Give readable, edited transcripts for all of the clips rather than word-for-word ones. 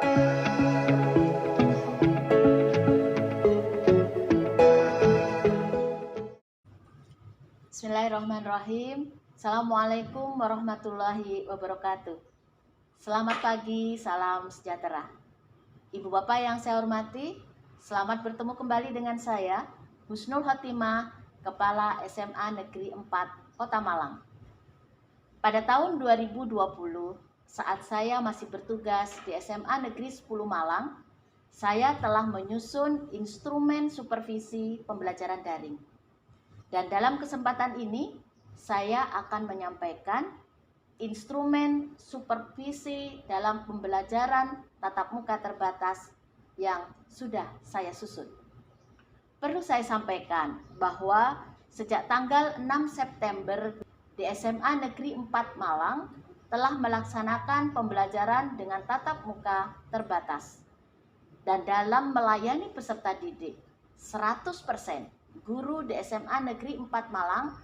Bismillahirrahmanirrahim. Assalamualaikum warahmatullahi wabarakatuh. Selamat pagi, salam sejahtera. Ibu bapak yang saya hormati, selamat bertemu kembali dengan saya, Husnul Khotimah, Kepala SMA Negeri 4 Kota Malang. Pada tahun 2020, saat saya masih bertugas di SMA Negeri 10 Malang, saya telah menyusun instrumen supervisi pembelajaran daring. Dan dalam kesempatan ini, saya akan menyampaikan instrumen supervisi dalam pembelajaran tatap muka terbatas yang sudah saya susun. Perlu saya sampaikan bahwa sejak tanggal 6 September di SMA Negeri 4 Malang telah melaksanakan pembelajaran dengan tatap muka terbatas. Dan dalam melayani peserta didik 100%, guru di SMA Negeri 4 Malang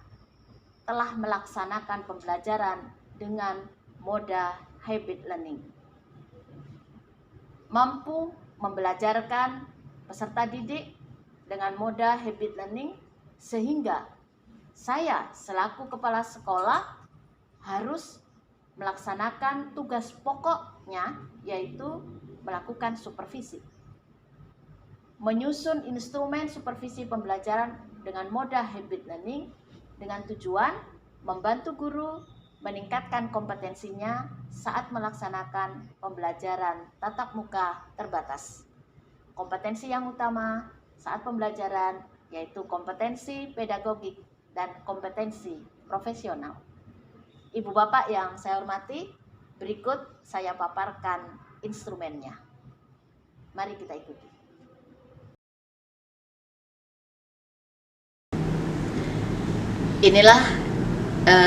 telah melaksanakan pembelajaran dengan moda hybrid learning. Mampu membelajarkan peserta didik dengan moda hybrid learning sehingga saya selaku kepala sekolah harus melaksanakan tugas pokoknya, yaitu melakukan supervisi. Menyusun instrumen supervisi pembelajaran dengan moda hybrid learning dengan tujuan membantu guru meningkatkan kompetensinya saat melaksanakan pembelajaran tatap muka terbatas. Kompetensi yang utama saat pembelajaran yaitu kompetensi pedagogik dan kompetensi profesional. Ibu bapak yang saya hormati, berikut saya paparkan instrumennya. Mari kita ikuti. Inilah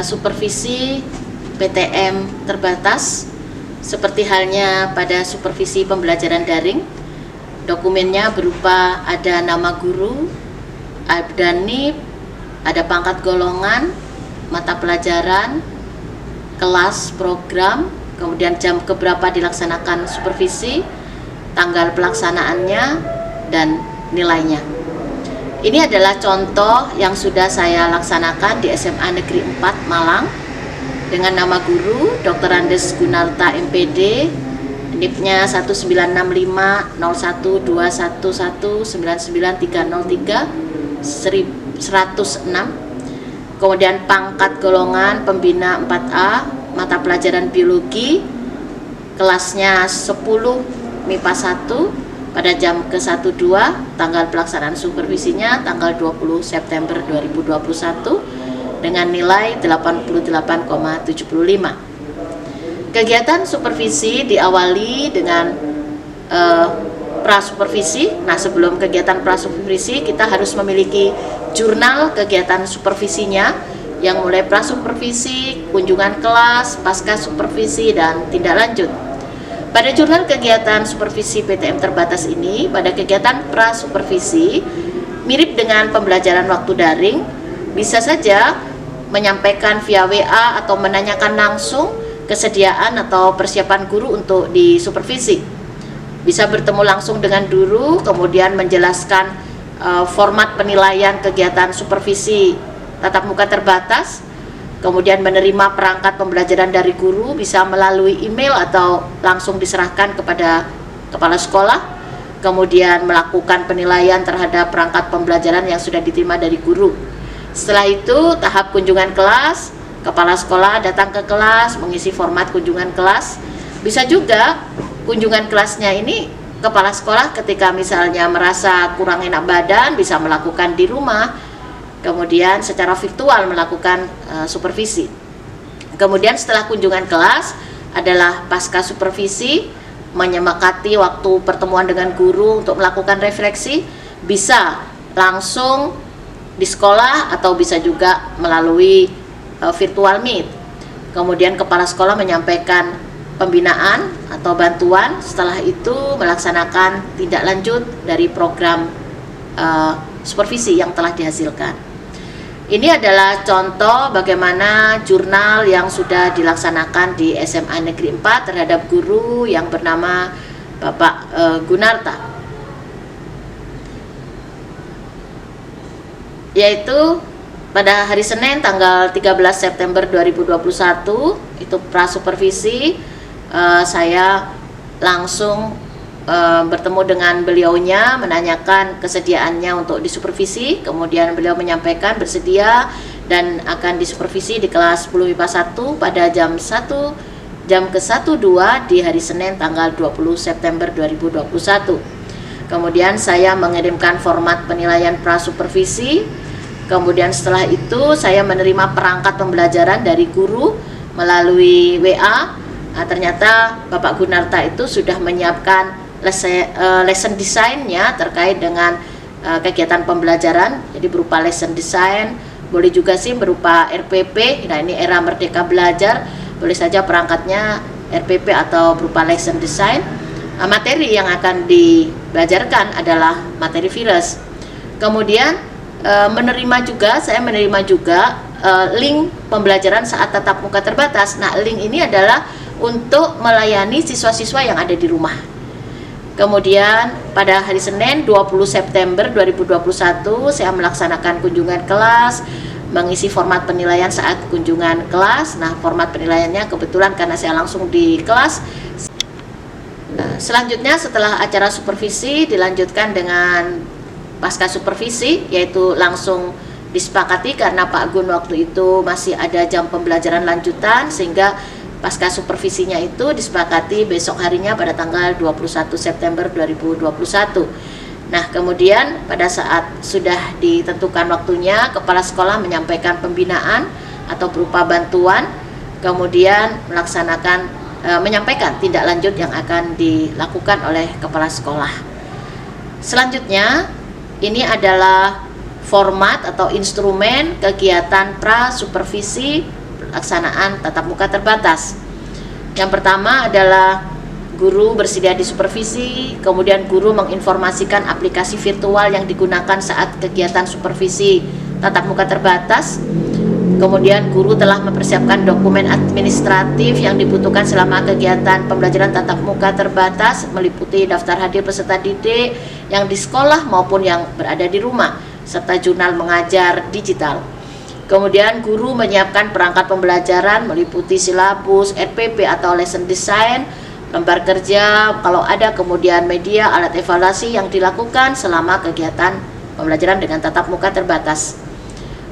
supervisi PTM terbatas seperti halnya pada supervisi pembelajaran daring. Dokumennya berupa ada nama guru, ada NIP, ada pangkat golongan, mata pelajaran, kelas, program, kemudian jam keberapa dilaksanakan supervisi, tanggal pelaksanaannya, dan nilainya. Ini adalah contoh yang sudah saya laksanakan di SMA Negeri 4 Malang dengan nama guru Dr. Andes Gunarta MPD, NIP-nya 19501210303-106, kemudian pangkat golongan pembina 4A, mata pelajaran biologi, kelasnya 10 MIPA 1, pada jam ke-12, tanggal pelaksanaan supervisinya tanggal 20 September 2021 dengan nilai 88,75. Kegiatan supervisi diawali dengan prasupervisi. Nah, sebelum kegiatan prasupervisi kita harus memiliki jurnal kegiatan supervisinya yang mulai prasupervisi, kunjungan kelas, pasca supervisi, dan tindak lanjut. Pada jurnal kegiatan supervisi PTM terbatas ini, pada kegiatan prasupervisi, mirip dengan pembelajaran waktu daring, bisa saja menyampaikan via WA atau menanyakan langsung kesediaan atau persiapan guru untuk disupervisi. Bisa bertemu langsung dengan guru, kemudian menjelaskan format penilaian kegiatan supervisi tatap muka terbatas, kemudian menerima perangkat pembelajaran dari guru bisa melalui email atau langsung diserahkan kepada kepala sekolah, kemudian melakukan penilaian terhadap perangkat pembelajaran yang sudah diterima dari guru. Setelah itu tahap kunjungan kelas, kepala sekolah datang ke kelas mengisi format kunjungan kelas. Bisa juga kunjungan kelasnya ini kepala sekolah ketika misalnya merasa kurang enak badan bisa melakukan di rumah, kemudian secara virtual melakukan supervisi. Kemudian setelah kunjungan kelas adalah pasca supervisi, menyepakati waktu pertemuan dengan guru untuk melakukan refleksi, bisa langsung di sekolah atau bisa juga melalui virtual meet. Kemudian kepala sekolah menyampaikan pembinaan atau bantuan, setelah itu melaksanakan tindak lanjut dari program supervisi yang telah dihasilkan. Ini adalah contoh bagaimana jurnal yang sudah dilaksanakan di SMA Negeri 4 terhadap guru yang bernama Bapak Gunarta, yaitu pada hari Senin tanggal 13 September 2021 itu prasupervisi. Saya langsung bertemu dengan beliaunya, menanyakan kesediaannya untuk disupervisi. Kemudian beliau menyampaikan bersedia dan akan disupervisi di kelas 10 MIPA 1 pada jam ke-1-2 di hari Senin tanggal 20 September 2021. Kemudian saya mengirimkan format penilaian prasupervisi. Kemudian setelah itu saya menerima perangkat pembelajaran dari guru melalui WA. Nah, ternyata Bapak Gunarta itu sudah menyiapkan lesson design-nya terkait dengan kegiatan pembelajaran. Jadi berupa lesson design, boleh juga sih berupa RPP. Nah, ini era Merdeka Belajar, boleh saja perangkatnya RPP atau berupa lesson design. Materi yang akan dibelajarkan adalah materi virus. Kemudian saya menerima juga link pembelajaran saat tatap muka terbatas. Nah, link ini adalah untuk melayani siswa-siswa yang ada di rumah. Kemudian pada hari Senin 20 September 2021 saya melaksanakan kunjungan kelas, mengisi format penilaian saat kunjungan kelas. Nah, format penilaiannya kebetulan karena saya langsung di kelas. Selanjutnya setelah acara supervisi dilanjutkan dengan pasca supervisi, yaitu langsung disepakati karena Pak Gun waktu itu masih ada jam pembelajaran lanjutan, sehingga pasca supervisinya itu disepakati besok harinya pada tanggal 21 September 2021. Nah, kemudian pada saat sudah ditentukan waktunya, kepala sekolah menyampaikan pembinaan atau berupa bantuan, kemudian menyampaikan tindak lanjut yang akan dilakukan oleh kepala sekolah. Selanjutnya, ini adalah format atau instrumen kegiatan pra-supervisi pelaksanaan tatap muka terbatas. Yang pertama adalah guru bersedia disupervisi, kemudian guru menginformasikan aplikasi virtual yang digunakan saat kegiatan supervisi tatap muka terbatas. Kemudian guru telah mempersiapkan dokumen administratif yang dibutuhkan selama kegiatan pembelajaran tatap muka terbatas, meliputi daftar hadir peserta didik yang di sekolah maupun yang berada di rumah, serta jurnal mengajar digital. Kemudian guru menyiapkan perangkat pembelajaran meliputi silabus, RPP atau lesson design, lembar kerja kalau ada, kemudian media, alat evaluasi yang dilakukan selama kegiatan pembelajaran dengan tatap muka terbatas.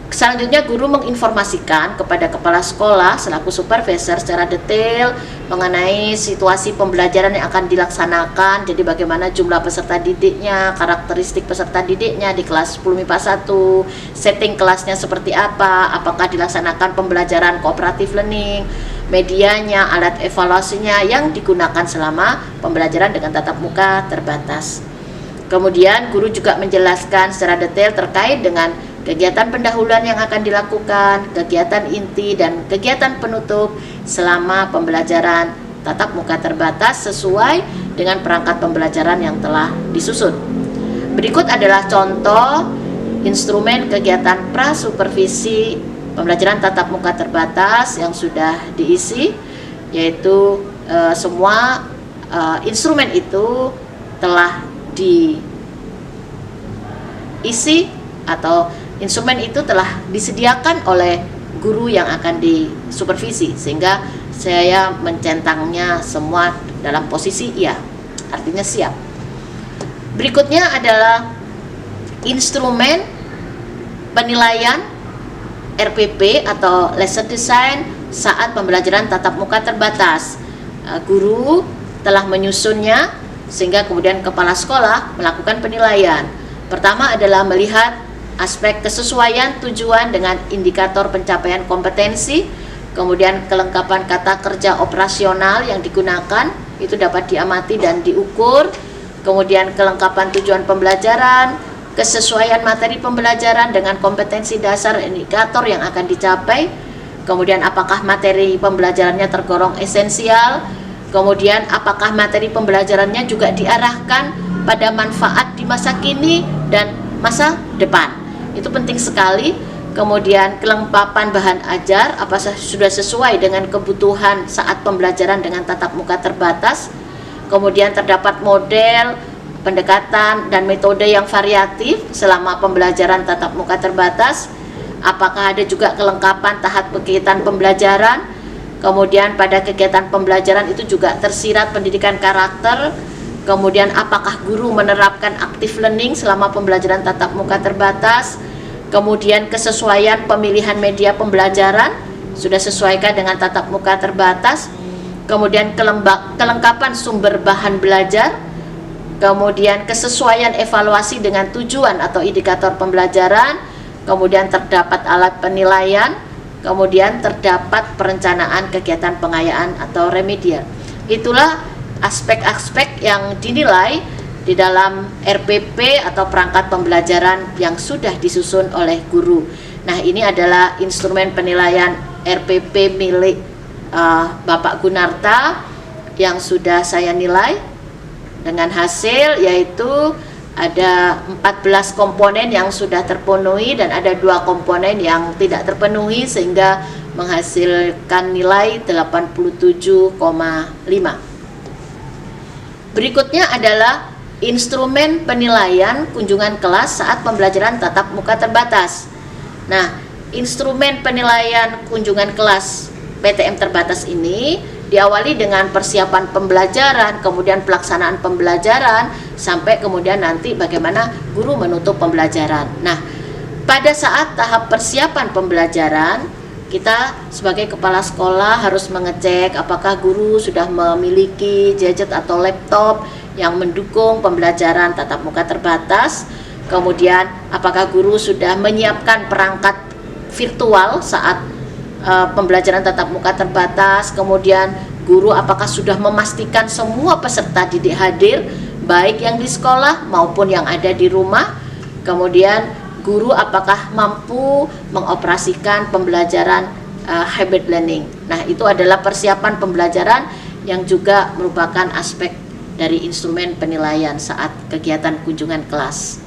Selanjutnya guru menginformasikan kepada kepala sekolah selaku supervisor secara detail mengenai situasi pembelajaran yang akan dilaksanakan. Jadi bagaimana jumlah peserta didiknya, karakteristik peserta didiknya di kelas 10 MIPA 1, setting kelasnya seperti apa, apakah dilaksanakan pembelajaran cooperative learning, medianya, alat evaluasinya yang digunakan selama pembelajaran dengan tatap muka terbatas. Kemudian guru juga menjelaskan secara detail terkait dengan kegiatan pendahuluan yang akan dilakukan, kegiatan inti dan kegiatan penutup selama pembelajaran tatap muka terbatas sesuai dengan perangkat pembelajaran yang telah disusun. Berikut adalah contoh instrumen kegiatan pra-supervisi pembelajaran tatap muka terbatas yang sudah diisi, yaitu semua instrumen itu telah diisi atau instrumen itu telah disediakan oleh guru yang akan disupervisi, sehingga saya mencentangnya semua dalam posisi iya, artinya siap. Berikutnya adalah instrumen penilaian RPP atau lesson design saat pembelajaran tatap muka terbatas. Guru telah menyusunnya sehingga kemudian kepala sekolah melakukan penilaian. Pertama adalah melihat aspek kesesuaian tujuan dengan indikator pencapaian kompetensi, kemudian kelengkapan kata kerja operasional yang digunakan itu dapat diamati dan diukur, kemudian kelengkapan tujuan pembelajaran, kesesuaian materi pembelajaran dengan kompetensi dasar indikator yang akan dicapai, kemudian apakah materi pembelajarannya tergolong esensial, kemudian apakah materi pembelajarannya juga diarahkan pada manfaat di masa kini dan masa depan. Itu penting sekali. Kemudian kelengkapan bahan ajar sudah sesuai dengan kebutuhan saat pembelajaran dengan tatap muka terbatas. kemudian terdapat model, pendekatan, dan metode yang variatif selama pembelajaran tatap muka terbatas. Apakah ada juga kelengkapan tahap kegiatan pembelajaran, kemudian pada kegiatan pembelajaran itu juga tersirat pendidikan karakter, kemudian apakah guru menerapkan active learning selama pembelajaran tatap muka terbatas, kemudian kesesuaian pemilihan media pembelajaran, sudah sesuaikan dengan tatap muka terbatas, kemudian kelengkapan sumber bahan belajar, kemudian kesesuaian evaluasi dengan tujuan atau indikator pembelajaran, kemudian terdapat alat penilaian, kemudian terdapat perencanaan kegiatan pengayaan atau remedial. Itulah aspek-aspek yang dinilai di dalam RPP atau perangkat pembelajaran yang sudah disusun oleh guru. Nah, ini adalah instrumen penilaian RPP milik Bapak Gunarta yang sudah saya nilai dengan hasil yaitu ada 14 komponen yang sudah terpenuhi dan ada 2 komponen yang tidak terpenuhi sehingga menghasilkan nilai 87,5. Berikutnya adalah instrumen penilaian kunjungan kelas saat pembelajaran tatap muka terbatas. Nah, instrumen penilaian kunjungan kelas PTM terbatas ini diawali dengan persiapan pembelajaran, kemudian pelaksanaan pembelajaran, sampai kemudian nanti bagaimana guru menutup pembelajaran. Nah, pada saat tahap persiapan pembelajaran, kita sebagai kepala sekolah harus mengecek apakah guru sudah memiliki gadget atau laptop yang mendukung pembelajaran tatap muka terbatas, kemudian apakah guru sudah menyiapkan perangkat virtual saat pembelajaran tatap muka terbatas, kemudian guru apakah sudah memastikan semua peserta didik hadir, baik yang di sekolah maupun yang ada di rumah, kemudian guru apakah mampu mengoperasikan pembelajaran hybrid learning. Nah, itu adalah persiapan pembelajaran yang juga merupakan aspek dari instrumen penilaian saat kegiatan kunjungan kelas.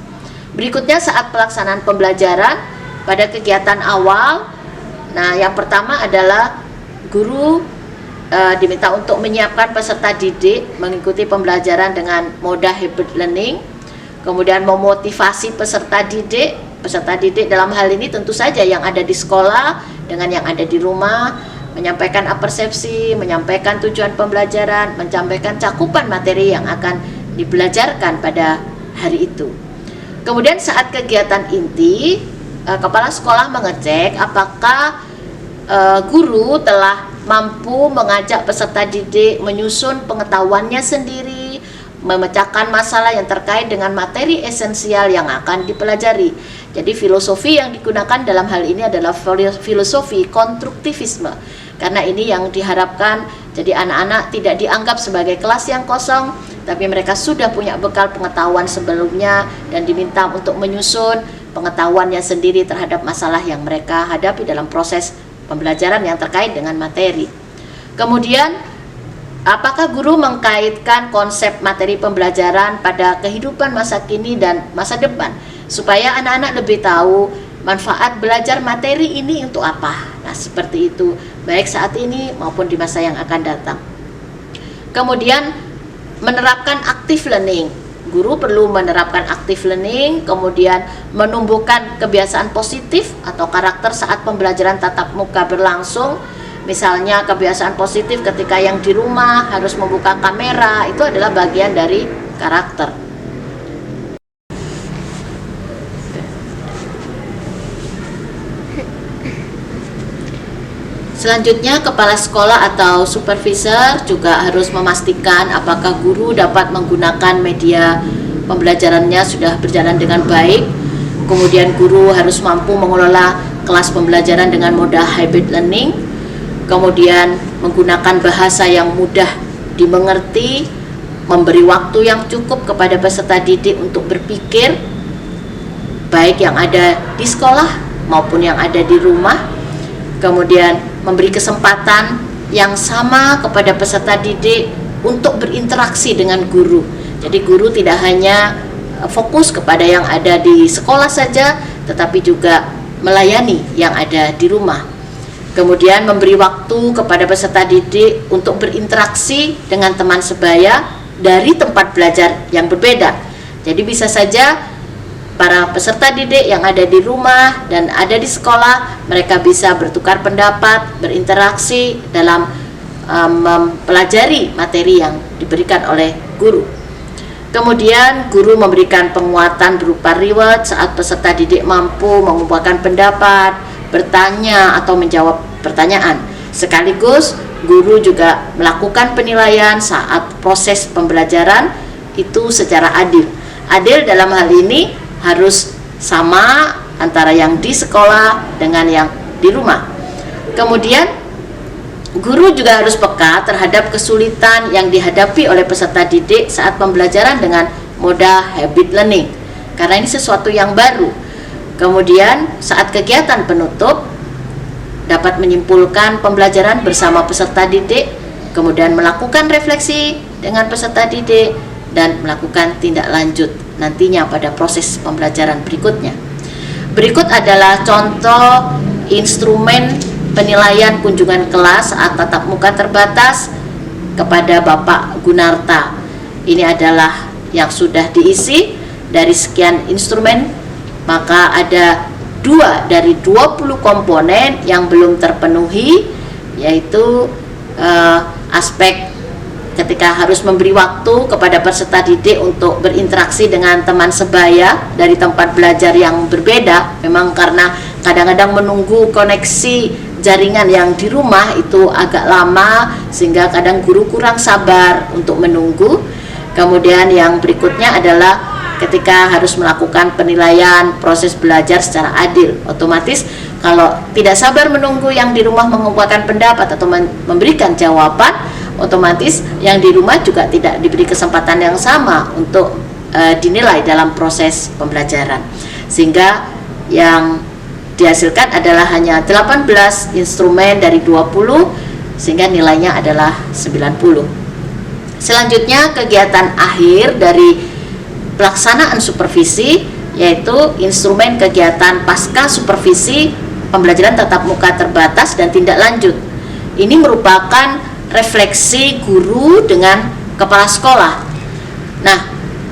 Berikutnya saat pelaksanaan pembelajaran pada kegiatan awal. Nah, yang pertama adalah guru diminta untuk menyiapkan peserta didik mengikuti pembelajaran dengan moda hybrid learning, kemudian memotivasi peserta didik dalam hal ini tentu saja yang ada di sekolah dengan yang ada di rumah, menyampaikan persepsi, menyampaikan tujuan pembelajaran, menyampaikan cakupan materi yang akan dibelajarkan pada hari itu. Kemudian saat kegiatan inti, kepala sekolah mengecek apakah guru telah mampu mengajak peserta didik menyusun pengetahuannya sendiri, memecahkan masalah yang terkait dengan materi esensial yang akan dipelajari. Jadi filosofi yang digunakan dalam hal ini adalah filosofi konstruktivisme, karena ini yang diharapkan. Jadi anak-anak tidak dianggap sebagai kelas yang kosong, tapi mereka sudah punya bekal pengetahuan sebelumnya dan diminta untuk menyusun pengetahuannya sendiri terhadap masalah yang mereka hadapi dalam proses pembelajaran yang terkait dengan materi. Kemudian, apakah guru mengkaitkan konsep materi pembelajaran pada kehidupan masa kini dan masa depan supaya anak-anak lebih tahu manfaat belajar materi ini untuk apa? Nah, seperti itu, baik saat ini maupun di masa yang akan datang. Kemudian, menerapkan active learning. Guru perlu menerapkan active learning, kemudian menumbuhkan kebiasaan positif atau karakter saat pembelajaran tatap muka berlangsung. Misalnya kebiasaan positif ketika yang di rumah harus membuka kamera, itu adalah bagian dari karakter. Selanjutnya, kepala sekolah atau supervisor juga harus memastikan apakah guru dapat menggunakan media pembelajarannya sudah berjalan dengan baik. Kemudian guru harus mampu mengelola kelas pembelajaran dengan moda hybrid learning. Kemudian menggunakan bahasa yang mudah dimengerti, memberi waktu yang cukup kepada peserta didik untuk berpikir, baik yang ada di sekolah maupun yang ada di rumah. Kemudian memberi kesempatan yang sama kepada peserta didik untuk berinteraksi dengan guru. Jadi guru tidak hanya fokus kepada yang ada di sekolah saja, tetapi juga melayani yang ada di rumah. Kemudian memberi waktu kepada peserta didik untuk berinteraksi dengan teman sebaya dari tempat belajar yang berbeda. Jadi bisa saja para peserta didik yang ada di rumah dan ada di sekolah, mereka bisa bertukar pendapat, berinteraksi dalam mempelajari materi yang diberikan oleh guru. Kemudian guru memberikan penguatan berupa reward saat peserta didik mampu mengungkapkan pendapat, bertanya atau menjawab pertanyaan. Sekaligus guru juga melakukan penilaian saat proses pembelajaran itu secara adil. Adil dalam hal ini harus sama antara yang di sekolah dengan yang di rumah. Kemudian guru juga harus peka terhadap kesulitan yang dihadapi oleh peserta didik saat pembelajaran dengan moda habit learning, karena ini sesuatu yang baru. Kemudian saat kegiatan penutup dapat menyimpulkan pembelajaran bersama peserta didik, kemudian melakukan refleksi dengan peserta didik dan melakukan tindak lanjut nantinya pada proses pembelajaran berikutnya. Berikut adalah contoh instrumen penilaian kunjungan kelas saat tatap muka terbatas kepada Bapak Gunarta. Ini adalah yang sudah diisi dari sekian instrumen, maka ada 2 dari 20 komponen yang belum terpenuhi, yaitu aspek ketika harus memberi waktu kepada peserta didik untuk berinteraksi dengan teman sebaya dari tempat belajar yang berbeda. Memang karena kadang-kadang menunggu koneksi jaringan yang di rumah itu agak lama, sehingga kadang guru kurang sabar untuk menunggu. Kemudian yang berikutnya adalah ketika harus melakukan penilaian proses belajar secara adil. Otomatis kalau tidak sabar menunggu yang di rumah mengumpulkan pendapat atau memberikan jawaban, otomatis yang di rumah juga tidak diberi kesempatan yang sama untuk dinilai dalam proses pembelajaran, sehingga yang dihasilkan adalah hanya 18 instrumen dari 20, sehingga nilainya adalah 90. Selanjutnya kegiatan akhir dari pelaksanaan supervisi, yaitu instrumen kegiatan pasca supervisi pembelajaran tatap muka terbatas dan tindak lanjut. Ini merupakan refleksi guru dengan kepala sekolah. Nah,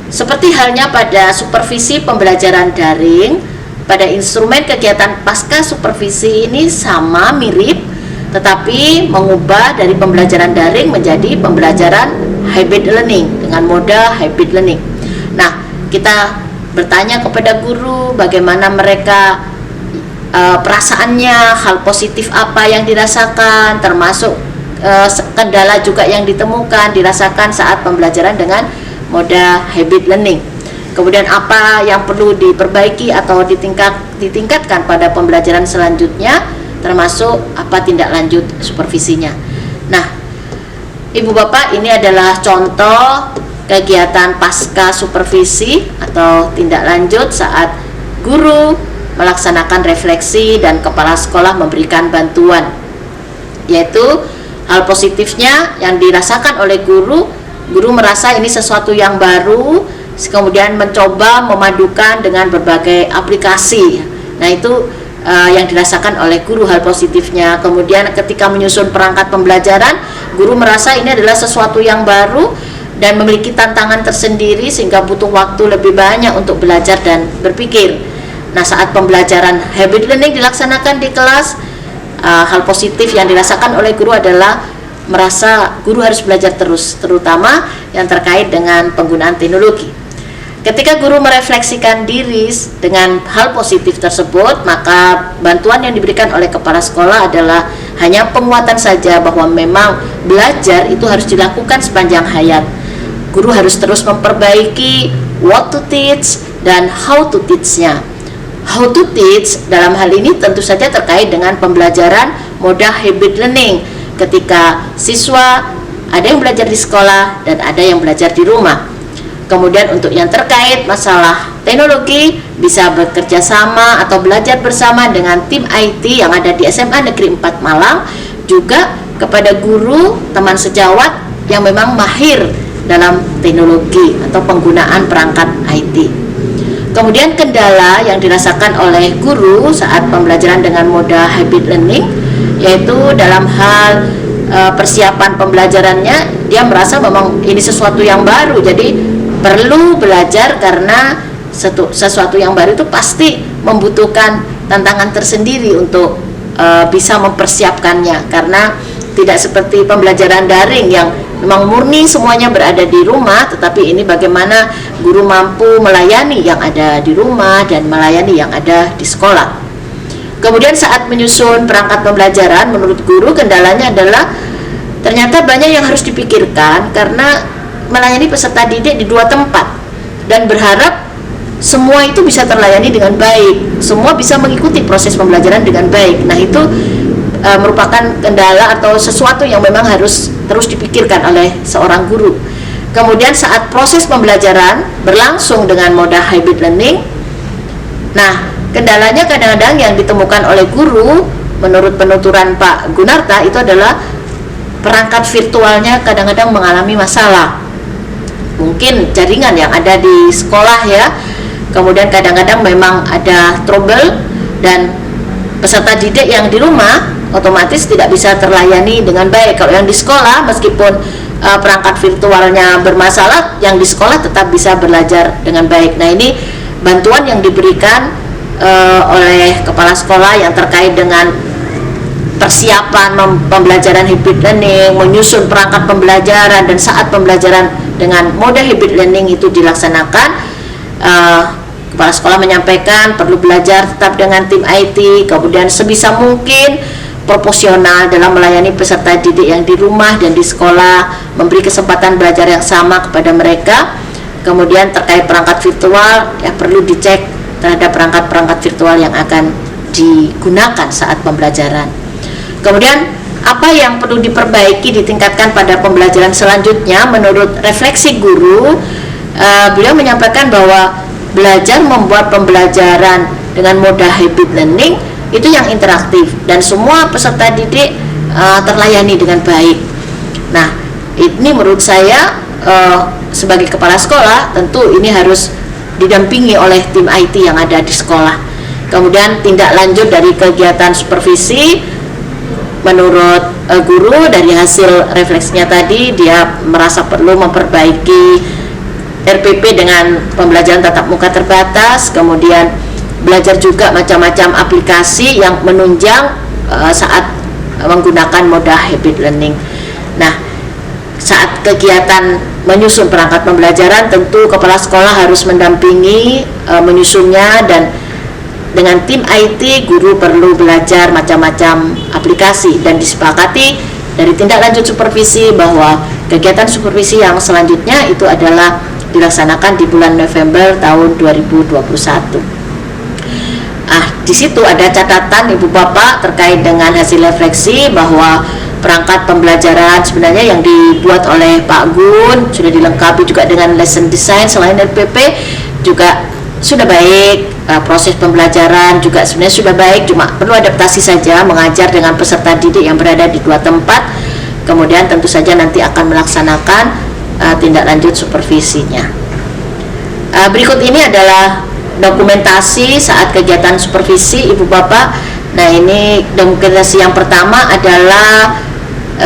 seperti halnya pada supervisi pembelajaran daring, pada instrumen kegiatan pasca supervisi ini sama mirip, tetapi mengubah dari pembelajaran daring menjadi pembelajaran hybrid learning dengan moda hybrid learning. Nah, kita bertanya kepada guru bagaimana mereka perasaannya, hal positif apa yang dirasakan, termasuk kendala juga yang ditemukan dirasakan saat pembelajaran dengan moda hybrid learning. Kemudian apa yang perlu diperbaiki atau ditingkatkan pada pembelajaran selanjutnya, termasuk apa tindak lanjut supervisinya. Nah, Ibu Bapak, ini adalah contoh kegiatan pasca supervisi atau tindak lanjut saat guru melaksanakan refleksi dan kepala sekolah memberikan bantuan, yaitu hal positifnya yang dirasakan oleh guru merasa ini sesuatu yang baru, kemudian mencoba memadukan dengan berbagai aplikasi. Nah, itu yang dirasakan oleh guru hal positifnya. Kemudian ketika menyusun perangkat pembelajaran, guru merasa ini adalah sesuatu yang baru dan memiliki tantangan tersendiri sehingga butuh waktu lebih banyak untuk belajar dan berpikir. Nah, saat pembelajaran hybrid learning dilaksanakan di kelas, hal positif yang dirasakan oleh guru adalah merasa guru harus belajar terus, terutama yang terkait dengan penggunaan teknologi. Ketika guru merefleksikan diri dengan hal positif tersebut, maka bantuan yang diberikan oleh kepala sekolah adalah hanya penguatan saja bahwa memang belajar itu harus dilakukan sepanjang hayat. Guru harus terus memperbaiki what to teach dan how to teach-nya. How to teach dalam hal ini tentu saja terkait dengan pembelajaran moda hybrid learning, ketika siswa ada yang belajar di sekolah dan ada yang belajar di rumah. Kemudian untuk yang terkait masalah teknologi, bisa bekerja sama atau belajar bersama dengan tim IT yang ada di SMA Negeri 4 Malang, juga kepada guru teman sejawat yang memang mahir dalam teknologi atau penggunaan perangkat IT. Kemudian kendala yang dirasakan oleh guru saat pembelajaran dengan moda hybrid learning, yaitu dalam hal persiapan pembelajarannya dia merasa memang ini sesuatu yang baru, jadi perlu belajar karena sesuatu yang baru itu pasti membutuhkan tantangan tersendiri untuk bisa mempersiapkannya, karena tidak seperti pembelajaran daring yang memang murni semuanya berada di rumah, tetapi ini bagaimana guru mampu melayani yang ada di rumah dan melayani yang ada di sekolah. Kemudian saat menyusun perangkat pembelajaran, menurut guru kendalanya adalah ternyata banyak yang harus dipikirkan karena melayani peserta didik di 2 tempat dan berharap semua itu bisa terlayani dengan baik, semua bisa mengikuti proses pembelajaran dengan baik. Nah, itu merupakan kendala atau sesuatu yang memang harus terus dipikirkan oleh seorang guru. Kemudian saat proses pembelajaran berlangsung dengan moda hybrid learning, nah kendalanya kadang-kadang yang ditemukan oleh guru menurut penuturan Pak Gunarta itu adalah perangkat virtualnya kadang-kadang mengalami masalah. Mungkin jaringan yang ada di sekolah ya, kemudian kadang-kadang memang ada trouble dan peserta didik yang di rumah otomatis tidak bisa terlayani dengan baik. Kalau yang di sekolah meskipun perangkat virtualnya bermasalah, yang di sekolah tetap bisa belajar dengan baik. Nah, ini bantuan yang diberikan oleh kepala sekolah yang terkait dengan persiapan pembelajaran hybrid learning, menyusun perangkat pembelajaran, dan saat pembelajaran dengan mode hybrid learning itu dilaksanakan, kepala sekolah menyampaikan perlu belajar tetap dengan tim IT, kemudian sebisa mungkin proporsional dalam melayani peserta didik yang di rumah dan di sekolah, memberi kesempatan belajar yang sama kepada mereka. Kemudian terkait perangkat virtual, ya perlu dicek terhadap perangkat-perangkat virtual yang akan digunakan saat pembelajaran. Kemudian apa yang perlu diperbaiki ditingkatkan pada pembelajaran selanjutnya menurut refleksi guru, beliau menyampaikan bahwa belajar membuat pembelajaran dengan moda hybrid learning itu yang interaktif dan semua peserta didik terlayani dengan baik. Nah, ini menurut saya sebagai kepala sekolah tentu ini harus didampingi oleh tim IT yang ada di sekolah. Kemudian tindak lanjut dari kegiatan supervisi, menurut guru dari hasil refleksinya tadi, dia merasa perlu memperbaiki RPP dengan pembelajaran tatap muka terbatas, kemudian belajar juga macam-macam aplikasi yang menunjang saat menggunakan moda hybrid learning. Nah, saat kegiatan menyusun perangkat pembelajaran, tentu kepala sekolah harus mendampingi menyusunnya, dan dengan tim IT guru perlu belajar macam-macam aplikasi, dan disepakati dari tindak lanjut supervisi bahwa kegiatan supervisi yang selanjutnya itu adalah dilaksanakan di bulan November tahun 2021. Di situ ada catatan Ibu Bapak terkait dengan hasil refleksi bahwa perangkat pembelajaran sebenarnya yang dibuat oleh Pak Gun sudah dilengkapi juga dengan lesson design. Selain RPP juga sudah baik, proses pembelajaran juga sebenarnya sudah baik, cuma perlu adaptasi saja, mengajar dengan peserta didik yang berada di 2 tempat. Kemudian tentu saja nanti akan melaksanakan tindak lanjut supervisinya. Berikut ini adalah dokumentasi saat kegiatan supervisi Ibu Bapak. Nah, ini dokumentasi yang pertama adalah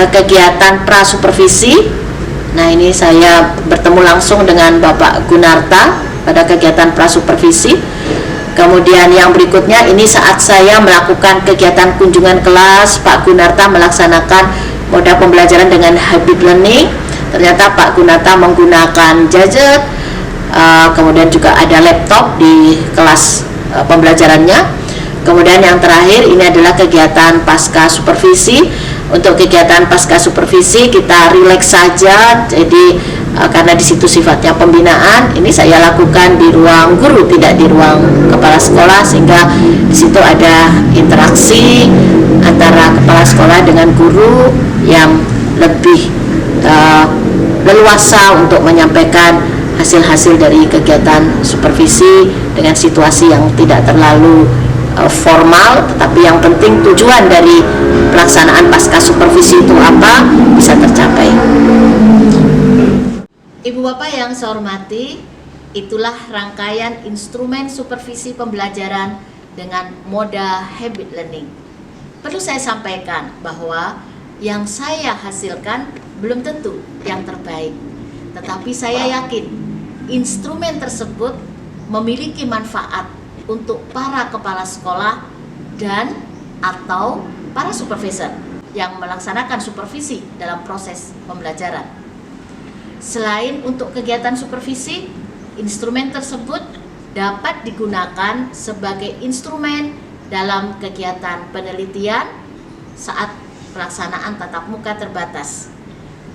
kegiatan prasupervisi. Nah, ini saya bertemu langsung dengan Bapak Gunarta pada kegiatan prasupervisi. Kemudian yang berikutnya ini saat saya melakukan kegiatan kunjungan kelas, Pak Gunarta melaksanakan moda pembelajaran dengan hybrid learning. Ternyata Pak Gunarta menggunakan gadget, kemudian juga ada laptop di kelas pembelajarannya. Kemudian yang terakhir ini adalah kegiatan pasca supervisi. Untuk kegiatan pasca supervisi kita rileks saja, jadi karena di situ sifatnya pembinaan, ini saya lakukan di ruang guru, tidak di ruang kepala sekolah, sehingga di situ ada interaksi antara kepala sekolah dengan guru yang lebih leluasa untuk menyampaikan hasil-hasil dari kegiatan supervisi dengan situasi yang tidak terlalu formal, tetapi yang penting tujuan dari pelaksanaan pasca supervisi itu apa bisa tercapai. Ibu Bapak yang saya hormati, itulah rangkaian instrumen supervisi pembelajaran dengan moda hybrid learning. Perlu saya sampaikan bahwa yang saya hasilkan belum tentu yang terbaik. Tetapi saya yakin instrumen tersebut memiliki manfaat untuk para kepala sekolah dan atau para supervisor yang melaksanakan supervisi dalam proses pembelajaran. Selain untuk kegiatan supervisi, instrumen tersebut dapat digunakan sebagai instrumen dalam kegiatan penelitian saat pelaksanaan tatap muka terbatas.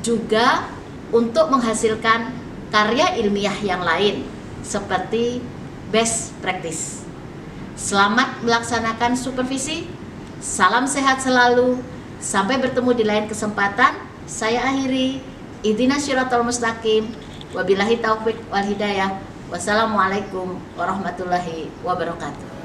Juga untuk menghasilkan karya ilmiah yang lain seperti best practice. Selamat melaksanakan supervisi. Salam sehat selalu. Sampai bertemu di lain kesempatan. Saya akhiri. Ihdinas Shiratal Mustaqim. Wabillahi taufiq wal hidayah. Wassalamualaikum warahmatullahi wabarakatuh.